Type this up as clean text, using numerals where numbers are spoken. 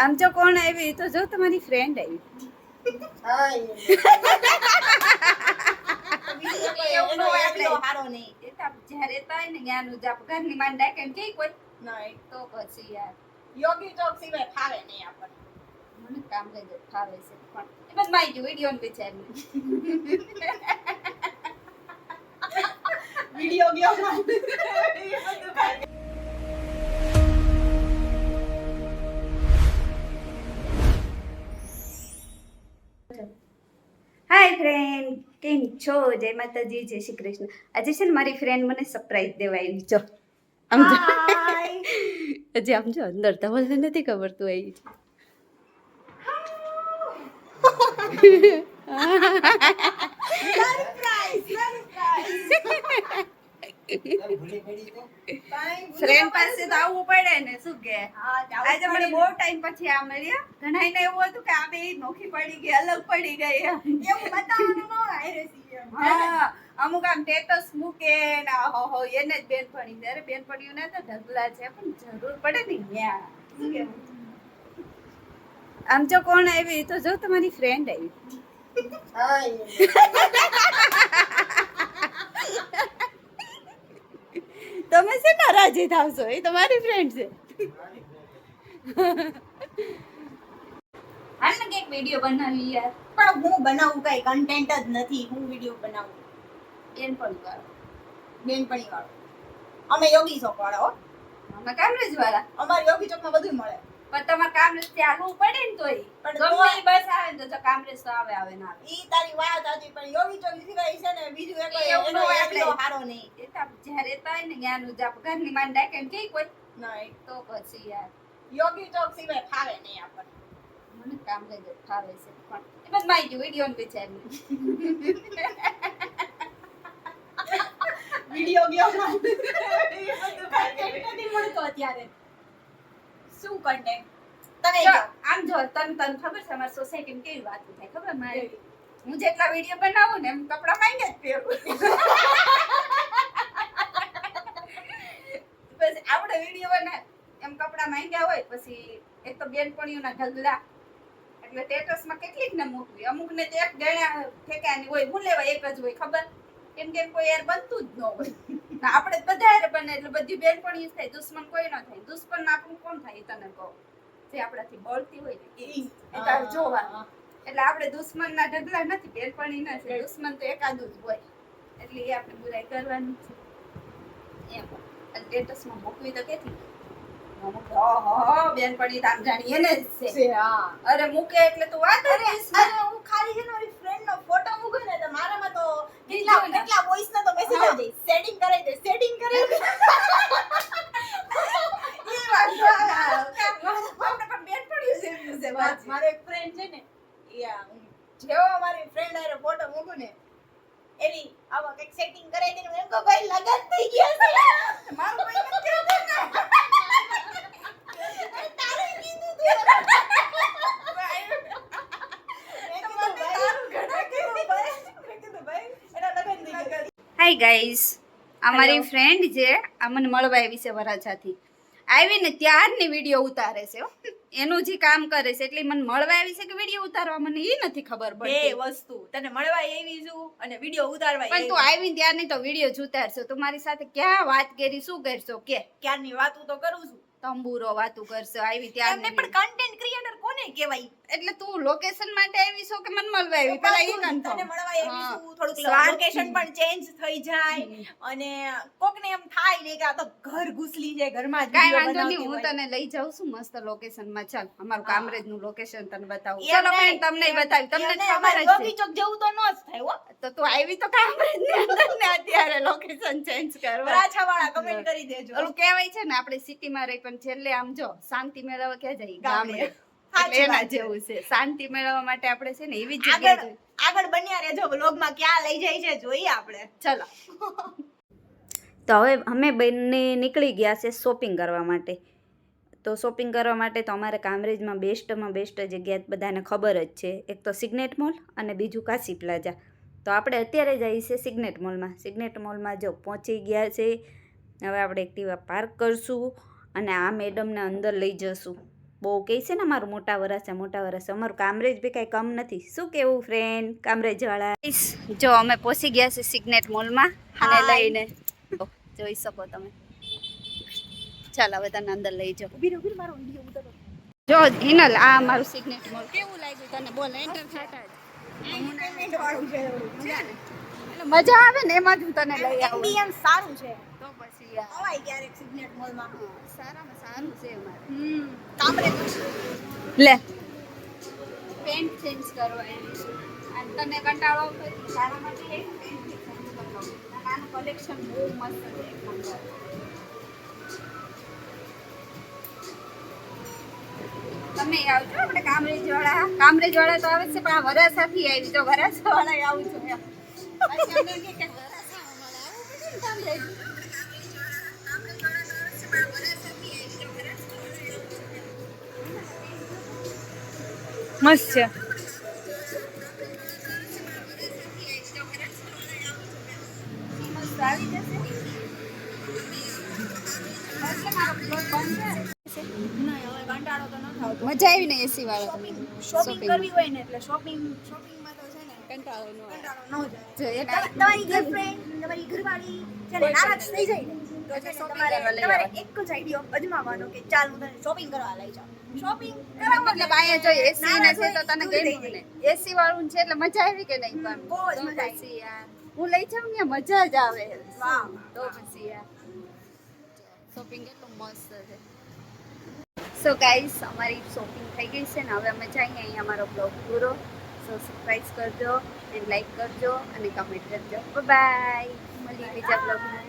આમ જો કોણ આવી તો જો તમારી ફ્રેન્ડ આવી. જયારે તો ને જ્ઞાન ઘરની માંડ કે કઈ કોઈ નહીં તો પછી યાર યોગી ચોક સિવાય ફાવે નહીં આપણને. મને કામ કઈ ફાવે છે પણ એમાં માઈ ગયું વિડિયો ને બિચારી વિડિયો ગયો હાય ફ્રેન્ડ, કેમ છો? જય માતાજી, જય શ્રી કૃષ્ણ. આજે છે ને મારી ફ્રેન્ડ મને સરપ્રાઈઝ દેવા આવી. જો આમ જો હજી આમ જો અંદર તો મને નથી ખબર તું આવી છે. ફ્રેન્ડ પાસે તો આવવું પડે ને, શું કે આજે મને બહુ ટાઈમ પછી આ મળ્યા. ઘણા ને એવું હતું કે આ બે નોખી પડી ગઈ, અલગ પડી ગઈ, એવું બતાવવાનું ન આયરે. હા, અમુક આમ સ્ટેટસ મૂકે ને હો એને જ બેનપણી દે. અરે બેનપણીઓને તો ઢગલા છે પણ જરૂર પડે ને ન્યા. શું કેવું? આમ જો કોણ આવી તો જો તમારી ફ્રેન્ડ આવી. તમે છે ને રાજી થાવશો, એ તમારી ફ્રેન્ડ છે. હાલ ને કઈક વિડિયો બનાવી યાર. પણ હું બનાવું કઈ કન્ટેન્ટ જ નથી. હું વિડિયો બનાવું બેનપણી વાળો. અમે યોગી ચોક વાળા હો. અમે કામરેજ વાળા. અમાર યોગી ચોક માં બધું મળે. પણ તમારે કામરેજ થી આવવું પડે ને તોય. પણ ગમે ઈ બસ આવે ને તો કામરેજ તો આવે ના આવે. ઈ તારી વાત હતી પણ યોગી ચોક સિવાય છે ને બીજું એક એનો એટલો સારો નહીં. એ તો જ્યારે તો ને જ્ઞાન ઉજાપ ઘરની માંડ કે કઈ કોઈ નહીં તો પછી યાર યોગી ચોક સિવાય ફાવે નહીં આપણને. મને કામ કઈ ફાવે છે પણ એમાં માઈ ગયું વિડિયો ને બિચારી વિડિયો ગયો કન્ટેન્ટ નથી મળતો અત્યારે. શું કન્ટેન્ટ? તને આમ જો તને ખબર છે અમારી સોસાયટીમાં કેવી વાત થાય ખબર? મારે હું જેટલા વિડિયો બનાવું ને એમ કપડા માંગે જ પહેરું. પછી આપણે વિડિયો બનાવ એમ કપડા માંગ્યા હોય પછી એક તો બેનપણીઓના ઢગલા એટલે સ્ટેટસમાં કેટલીક ને મૂકવી. અમુક ને તો એક ગણ્યા ઠેકાની હોય, હું લેવા એક જ હોય ખબર. કેમ કે કોઈ યાર બનતું જ ન હોય. આપણે બધા યાર બને એટલે બધી બેનપણીઓ થાય, દુશ્મન કોઈ ન થાય. દુશ્મન આપણું કોણ થાય તને કહો? જે આપણાથી બળતી હોય ને એ તારે જોવાનું. એટલે આપણે દુશ્મનના ઢગલા નથી, બેનપણી નથી. દુશ્મન તો એકાદું જ હોય એટલે એ આપણે બુરાઈ કરવાની છે એમ. સ્ટેટસમાં મૂકવી તો કેટલી બેનપણી તામ જાણી એને જ છે. અરે મૂકે એટલે તું વાત અરે હું ખાલી છે ને મારી ફ્રેન્ડ નો ફોટો મૂકું ને તો મારામાં તો કેટલા વોઇસ ના તો મેસેજ આવી જાય. સેટિંગ કરાઈ દે સેટિંગ કરાઈ દે. એ વાત આપણે પણ બેનપણી છે વાત. મારો એક ફ્રેન્ડ છે ને જેવો મારી ફ્રેન્ડ આરે ફોટો મૂકું ને એની આવા કઈક સેટિંગ કરાઈ દે એમ તો ભાઈ લગન થઈ ગયા છે. મારું કોઈ નથી કહેતું ને. તારે કીધું હાય ગાઈસ, અમારી ફ્રેન્ડ છે આ મને મળવા આવી છે વરાછાથી. આવીને ત્યારની વિડીયો ઉતારે છે. એનું જે કામ કરે છે એટલે મને મળવા આવી છે કે વિડીયો ઉતારવા મને એ નથી ખબર પડતી. બે વસ્તુ તને મળવા આવી છું અને વિડીયો ઉતારવા પણ તું આવીને ત્યારની તો વિડીયો જ ઉતારશો. તું મારી સાથે ક્યાં વાત કરી, શું કરશો કે? ક્યારની વાતો તો કરું છું. તંબુરો વાતું કરશો આવી ત્યારની. પણ કન્ટેન્ટ ક્રિએટર કોને કહેવાય? એટલે તું લોકેશન માટે આવી છો કે મને મળવા આવી? પેલા એ કન્ફર્મ. તને મળવા આવી છું. થોડુંક લોકેશન પણ ચેન્જ થઈ જાય અને કોકને એમ થાય ને કે આ તો ઘર ઘૂસલી છે, ઘરમાં જ કાઈ વાંધો નહીં, હું તને લઈ જાઉં છું મસ્ત લોકેશન માં. ચાલ અમારું કામરેજ નું લોકેશન તને બતાવું. ચલો ફ્રેન્ડ, તમને બતાવી. તમને ખબર જ છે ચોક જેવું તો ન જ થાય હો. તો તું આવી તો કામરેજ ની અંદર ને અત્યારે લોકેશન ચેન્જ કરવા. વરાછાવાળા કમેન્ટ કરી દેજો. ઓલું કહેવાય છે ને આપણે સિટી માં રહી પણ છેલ્લે આમ જો શાંતિ મેળવવા ક્યાં જઈએ? ગામડે. એટલે એના જેવું છે. શાંતિ મેળવવા માટે આપણે છે ને એવી જગ્યાએ આગળ બન્યા રહેજો. વ્લોગમાં ક્યાં લઈ જાય છે જોઈએ આપણે. ચલો. તો હવે અમે બંને નીકળી ગયા છે શોપિંગ કરવા માટે. તો શોપિંગ કરવા માટે તો અમારે કામરેજમાં બેસ્ટમાં બેસ્ટ જગ્યા બધાને ખબર જ છે. એક તો સિગ્નેટ મોલ અને બીજું કાશી પ્લાઝા. તો આપણે અત્યારે જઈએ છીએ સિગ્નેટ મોલમાં. સિગ્નેટ મોલમાં જો પહોંચી ગયા છે. હવે આપણે એક્ટિવા પાર્ક કરશું અને આ મેડમને અંદર લઈ જશું. બહુ કહે છે ને મારું મોટા વરસ અમારું કામરેજ બી કાંઈ કમ નથી. શું કેવું ફ્રેન્ડ કામરેજવાળા? જો અમે પહોંચી ગયા છે સિગ્નેટ મોલમાં અને Hi. લઈને જોઈ શકો તમે. ચાલ હવે તને અંદર લઈ જાઓ. ઉભી રહો, મારો વિડિયો ઉતારો. જો હિનલ આ મારું સિગ્નેટ મોલ કેવું લાગ્યું તને? બોલ એન્ટર થતા જ પેમેન્ટ વાળું છે છે ને? એટલે મજા આવે ને એમાં જ હું તને લઈ આવું. એમ્બિયન્સ સારું છે. તો પછી યાર અવાય ક્યારેક સિગ્નેટ મોલમાં. સારામાં સારું છે અમારે. કામરેજ લે પેન્ટ ચેન્જ કરવા એની અને તને કંટાળો આવતો હોય તો તારા માટે એક પેન્ટ ચેન્જ કરવાનો. આનું કલેક્શન બહુ મસ્ત છે એક નંબર. તમે આવજો આપણે કામરેજવાળા તો આવે છે પણ આ વરાસાથી આવી જો વરાસાવાળા આવું છું એમ. પછી અમે કહે કે વરાસાવાળા આવું પડે ને કામરેજ. મસ્ત છે. આવી જશે એટલે મારો બ્લોગ બંધ છે. ના હવે કંટાળો તો ન થાવતો. મજા આવી ને એસી વાળો તમે શોપિંગ કરવી હોય ને એટલે શોપિંગમાં તો છે ને કંટાળો ન આવે. કંટાળો ન જાય. જો એના તમારી ગર્લફ્રેન્ડ તમારી ઘરવાળી છે ને નારાજ થઈ જાય ને તો છે ને shopping તમારે કરવા લઈ તમારે આવવાનું. એક જ આઈડિયો અજમાવવાનો કે ચાલ હું તને શોપિંગ કરવા લઈ જાઉં. શોપિંગ મતલબ અહીંયા જો એસી ને છે તો તને ગમ્યું ને એસી વાળું છે એટલે મજા આવી કે નહીં? પણ બહુ જ તો મજા આવી. પછી યાર હું લઈ જાઉં ને મજા જ આવે. વાહ. તો પછી યાર શોપિંગ કેટલું મસ્ત છે. સો ગાઈસ અમારી શોપિંગ થઈ ગઈ છે ને હવે અમે જઈએ અહીંયા અમારો બ્લોગ પૂરો. સો સબસ્ક્રાઇબ કરજો એન્ડ લાઈક કરજો અને કમેન્ટ કરજો. બાય મળીએ બીજા બ્લોગમાં.